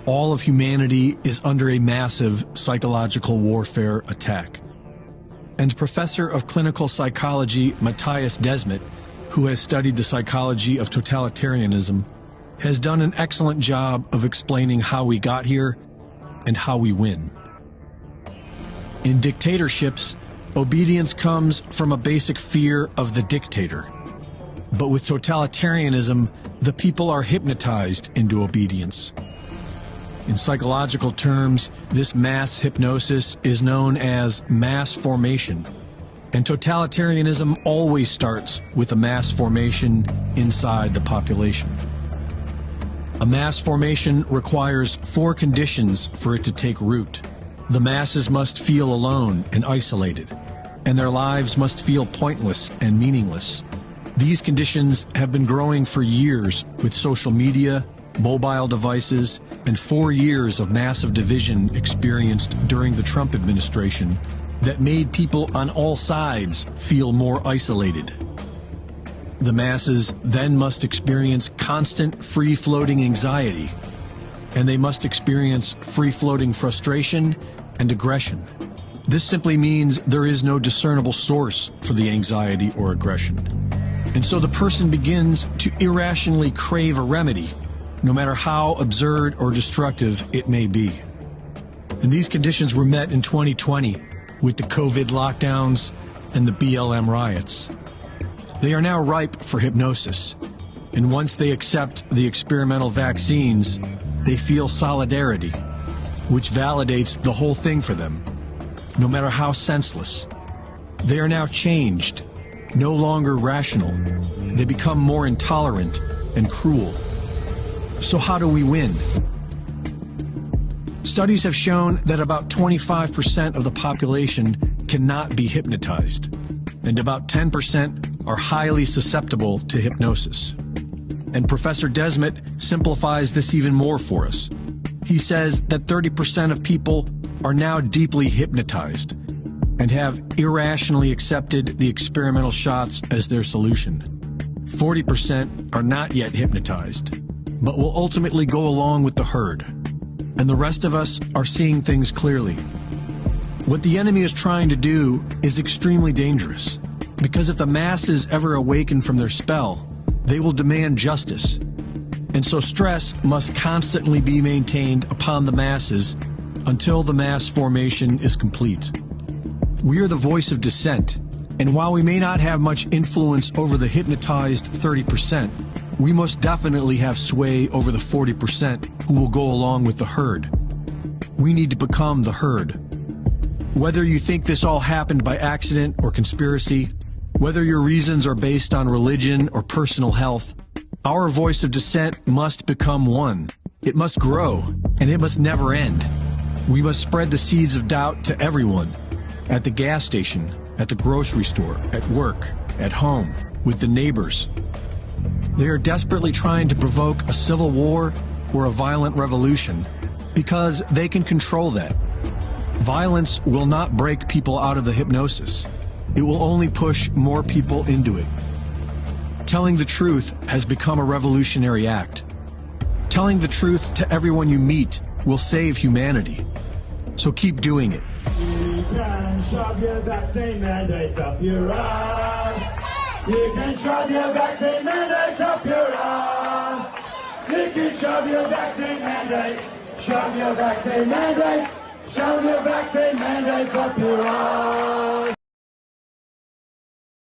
all of humanity is under a massive psychological warfare attack. And Professor of Clinical Psychology Matthias Desmet, who has studied the psychology of totalitarianism, has done an excellent job of explaining how we got here and how we win. In dictatorships, obedience comes from a basic fear of the dictator. But with totalitarianism, the people are hypnotized into obedience. In psychological terms, this mass hypnosis is known as mass formation. And totalitarianism always starts with a mass formation inside the population. A mass formation requires 4 conditions for it to take root. The masses must feel alone and isolated, and their lives must feel pointless and meaningless. These conditions have been growing for years with social media, mobile devices, and 4 years of massive division experienced during the Trump administration that made people on all sides feel more isolated. The masses then must experience constant free-floating anxiety, and they must experience free-floating frustration and aggression. This simply means there is no discernible source for the anxiety or aggression. And so the person begins to irrationally crave a remedy, no matter how absurd or destructive it may be. And these conditions were met in 2020 with the COVID lockdowns and the BLM riots. They are now ripe for hypnosis, and once they accept the experimental vaccines, they feel solidarity, which validates the whole thing for them, no matter how senseless. They are now changed, no longer rational. They become more intolerant and cruel. So how do we win? Studies have shown that about 25% of the population cannot be hypnotized, and about 10% are highly susceptible to hypnosis. And Professor Desmet simplifies this even more for us. He says that 30% of people are now deeply hypnotized and have irrationally accepted the experimental shots as their solution. 40% are not yet hypnotized, but will ultimately go along with the herd. And the rest of us are seeing things clearly. What the enemy is trying to do is extremely dangerous, because if the masses ever awaken from their spell, they will demand justice. And so stress must constantly be maintained upon the masses until the mass formation is complete. We are the voice of dissent, and while we may not have much influence over the hypnotized 30%, we most definitely have sway over the 40% who will go along with the herd. We need to become the herd. Whether you think this all happened by accident or conspiracy, whether your reasons are based on religion or personal health, our voice of dissent must become one. It must grow, and it must never end. We must spread the seeds of doubt to everyone, at the gas station, at the grocery store, at work, at home, with the neighbors. They are desperately trying to provoke a civil war or a violent revolution because they can control that. Violence will not break people out of the hypnosis. It will only push more people into it. Telling the truth has become a revolutionary act. Telling the truth to everyone you meet will save humanity. So keep doing it. You can shove your vaccine mandates up your ass. You can shove your vaccine mandates up your ass. You can shove your vaccine mandates. Shove your vaccine mandates. Shove your vaccine mandates up your ass.